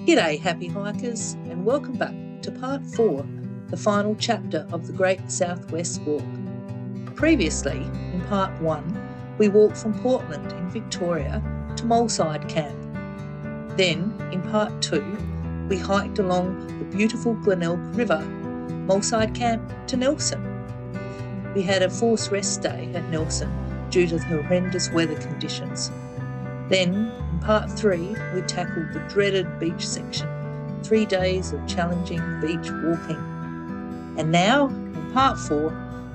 G'day happy hikers, and welcome back to part 4, the final chapter of the Great Southwest Walk. Previously, in part 1, we walked from Portland in Victoria to Moleside Camp. Then, in part 2, we hiked along the beautiful Glenelg River, Moleside Camp to Nelson. We had a forced rest day at Nelson due to the horrendous weather conditions. Then, in part 3, we tackled the dreaded beach section, 3 days of challenging beach walking. And now, in part 4,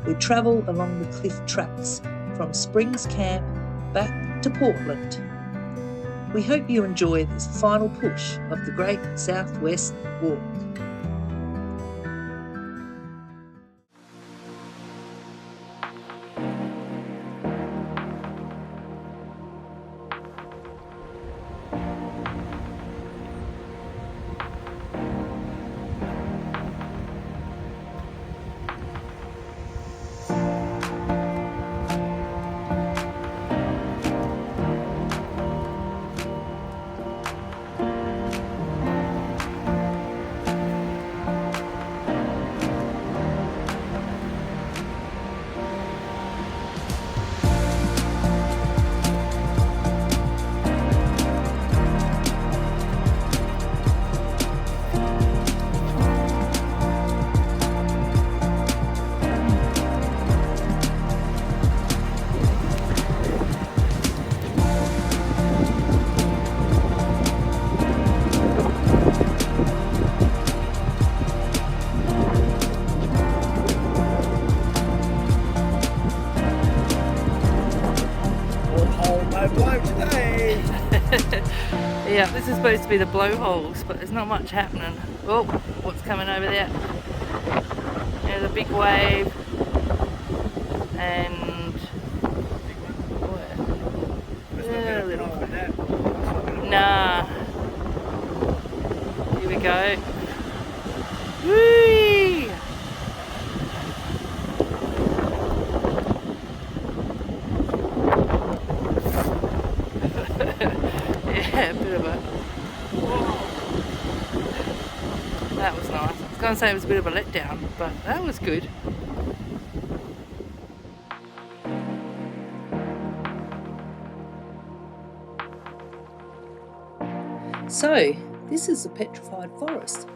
we travel along the cliff tracks from Springs Camp back to Portland. We hope you enjoy this final push of the Great Southwest Walk. Yeah, this is supposed to be the blowholes, but there's not much happening. Oh, what's coming over there? There's a big wave. And yeah, a little. Nah. Here we go. Whee! Yeah, a bit of a... That was nice. I was going to say it was a bit of a letdown, but that was good. So, this is a petrified forest.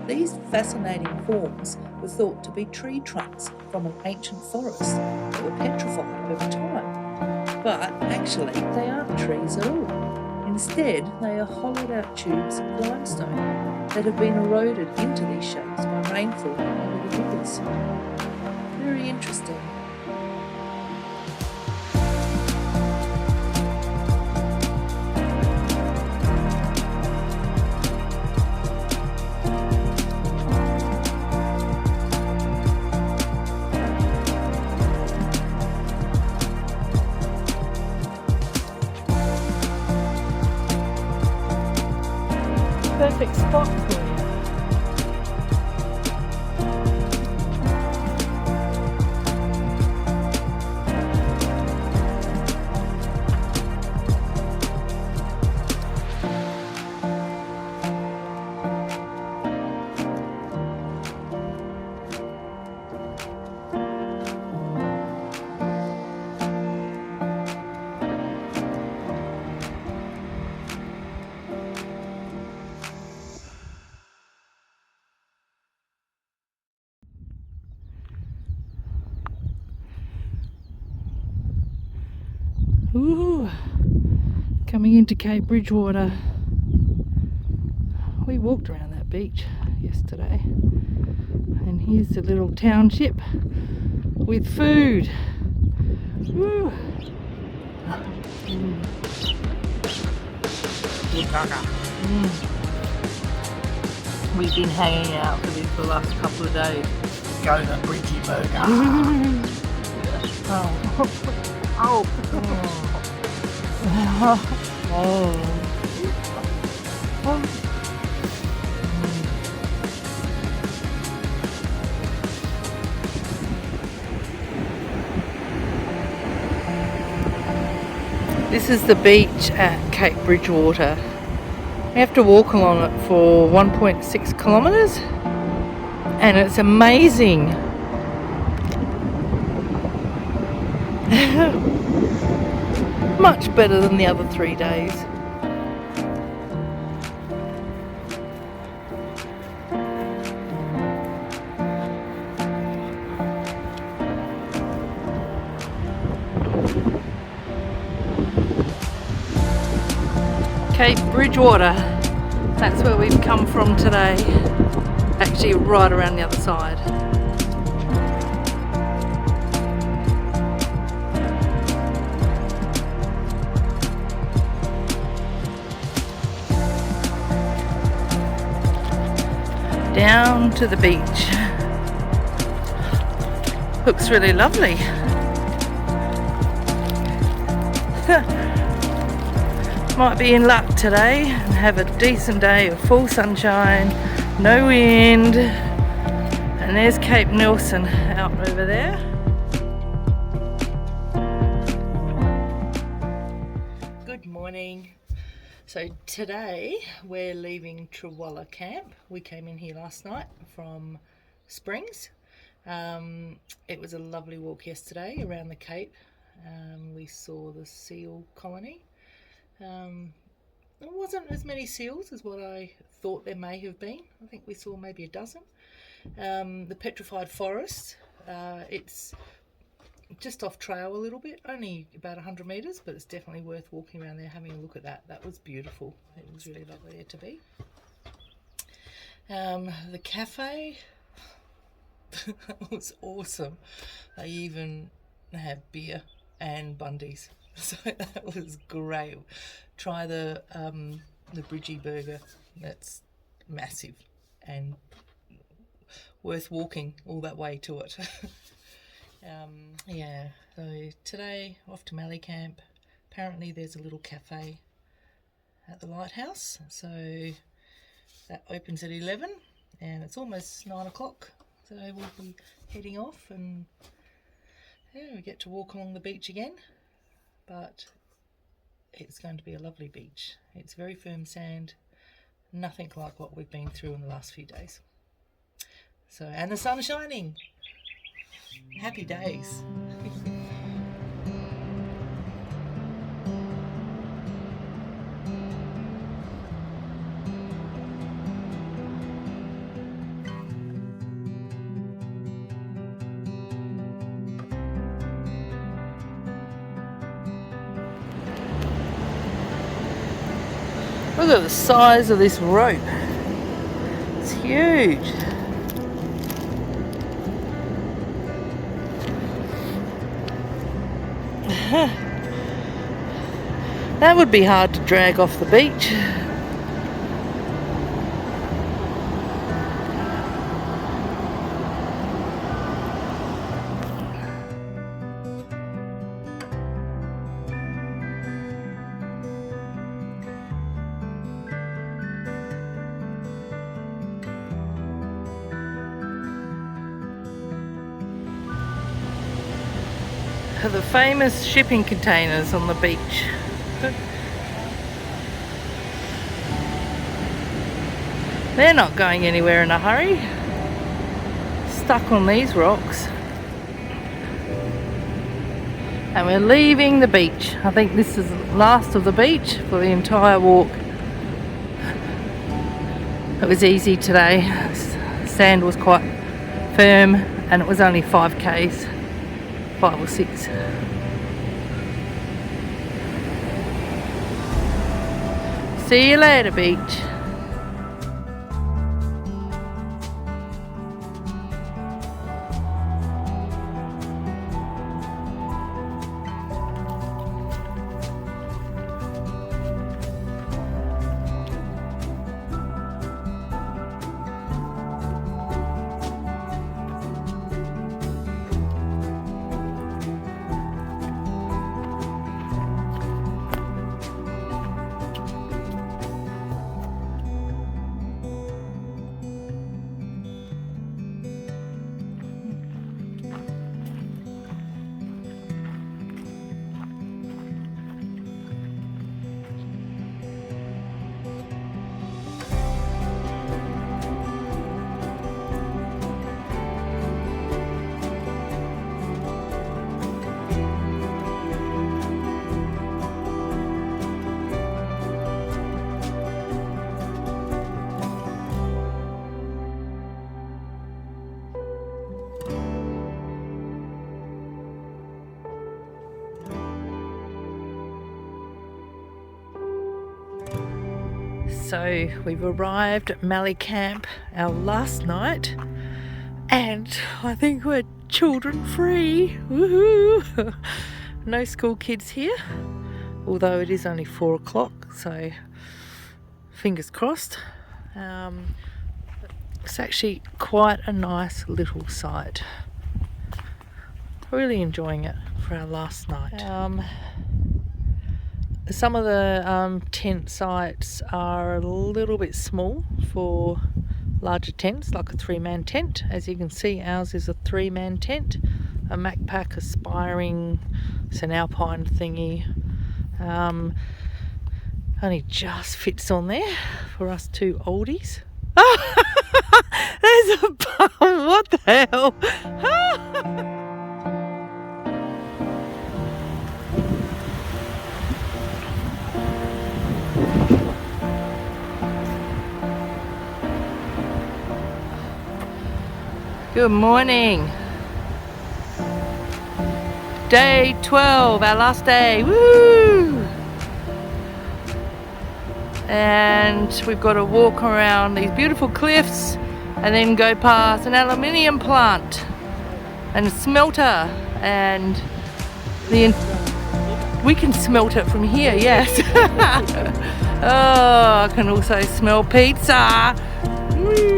These fascinating forms were thought to be tree trunks from an ancient forest that were petrified over time. But actually, they aren't trees at all. Instead, they are hollowed out tubes of limestone that have been eroded into these shapes by rainfall over the years. Very interesting. Perfect spot for you. Ooh, coming into Cape Bridgewater. We walked around that beach yesterday, and here's the little township with food. Woo. We've been hanging out for this for the last couple of days. Go to Bridgie Burger. Oh. This is the beach at Cape Bridgewater. We have to walk along it for 1.6 kilometres, and it's amazing. Much better than the other 3 days. Cape Bridgewater, that's where we've come from today. Actually right around the other side. Down to the beach. Looks really lovely. Might be in luck today and have a decent day of full sunshine, no wind, and there's Cape Nelson out over there. Good morning. So today we're leaving Trawalla Camp. We came in here last night from Springs. It was a lovely walk yesterday around the Cape. We saw the seal colony. There wasn't as many seals as what I thought there may have been. I think we saw maybe a dozen. The petrified forest, it's just off trail a little bit, only about 100 metres, but it's definitely worth walking around there, having a look at that. That was beautiful. It was really lovely there to be. The cafe was awesome. They even had beer and bundies. So that was great. Try the Bridgie burger. That's massive and worth walking all that way to it. Yeah, so today off to Mallee Camp. Apparently there's a little cafe at the lighthouse. So that opens at 11 and it's almost 9 o'clock. So we'll be heading off and yeah, we get to walk along the beach again. But it's going to be a lovely beach. It's very firm sand, nothing like what we've been through in the last few days. So, and the sun's shining. Happy days. Look at the size of this rope. It's huge. That would be hard to drag off the beach. The famous shipping containers on the beach. They're not going anywhere in a hurry. Stuck on these rocks. And we're leaving the beach. I think this is the last of the beach for the entire walk. It was easy today. Sand was quite firm and it was only 5 k's. 5 or 6. See you later, beach. So we've arrived at Mallee Camp, our last night, and I think we're children free. Woohoo! No school kids here, although it is only 4 o'clock, so fingers crossed. It's actually quite a nice little site. Really enjoying it for our last night. Some of the tent sites are a little bit small for larger tents, like a 3-man tent. As you can see, ours is a 3-man tent, a Macpac Aspiring, it's an alpine thingy. Only just fits on there for us 2 oldies. Oh, there's a bum, what the hell? Good morning. Day 12, our last day. Woo! And we've got to walk around these beautiful cliffs and then go past an aluminium plant and a smelter, and we can smelt it from here, yes. Oh, I can also smell pizza. Woo!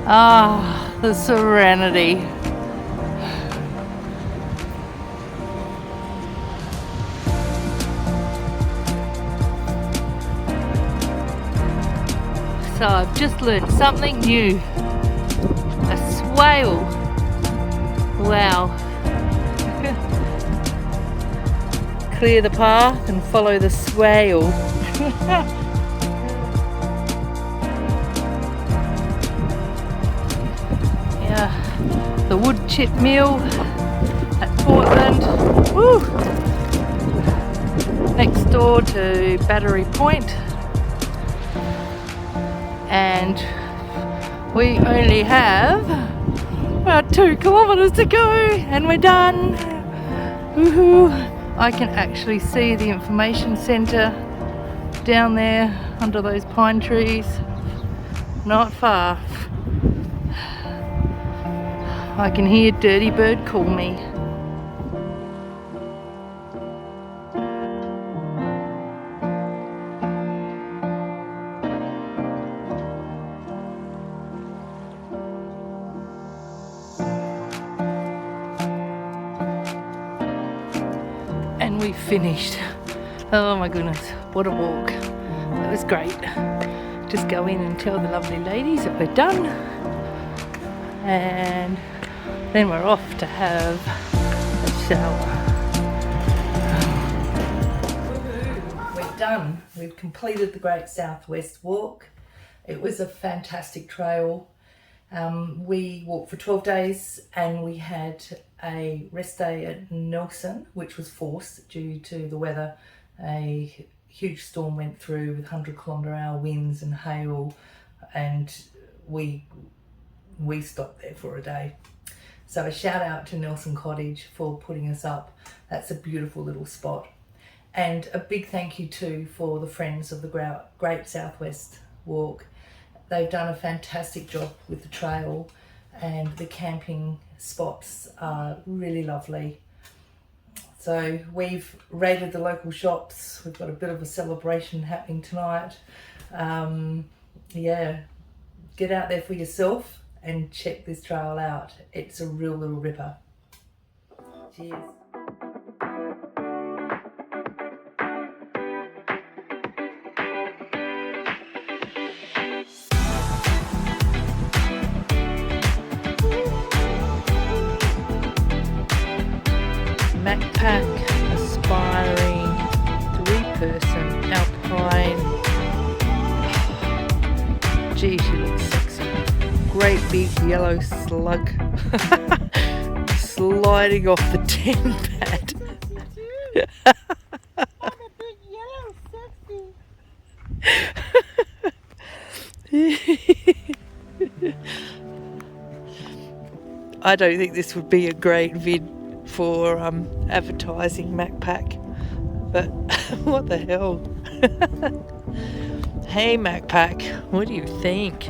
Ah, the serenity. So I've just learned something new. A swale. Wow. Clear the path and follow the swale. The wood chip mill at Portland. Woo! Next door to Battery Point. And we only have about 2 kilometres to go and we're done. Woohoo! I can actually see the information centre down there under those pine trees. Not far. I can hear Dirty Bird call me. And we finished. Oh my goodness, what a walk. That was great. Just go in and tell the lovely ladies that we're done. And then we're off to have a shower. We're done. We've completed the Great Southwest Walk. It was a fantastic trail. We walked for 12 days and we had a rest day at Nelson, which was forced due to the weather. A huge storm went through with 100-kilometre-hour winds and hail, and we stopped there for a day. So a shout out to Nelson Cottage for putting us up. That's a beautiful little spot. And a big thank you too for the friends of the Great Southwest Walk. They've done a fantastic job with the trail and the camping spots are really lovely. So we've raided the local shops. We've got a bit of a celebration happening tonight. Yeah, get out there for yourself and check this trail out. It's a real little ripper. Cheers. Macpac aspiring 3-person alpine. Gee, she looks sexy. Great big yellow slug sliding off the 10 pad. I'm a big yellow sexy. I don't think this would be a great vid for advertising Macpac, but what the hell. Hey Macpac, what do you think?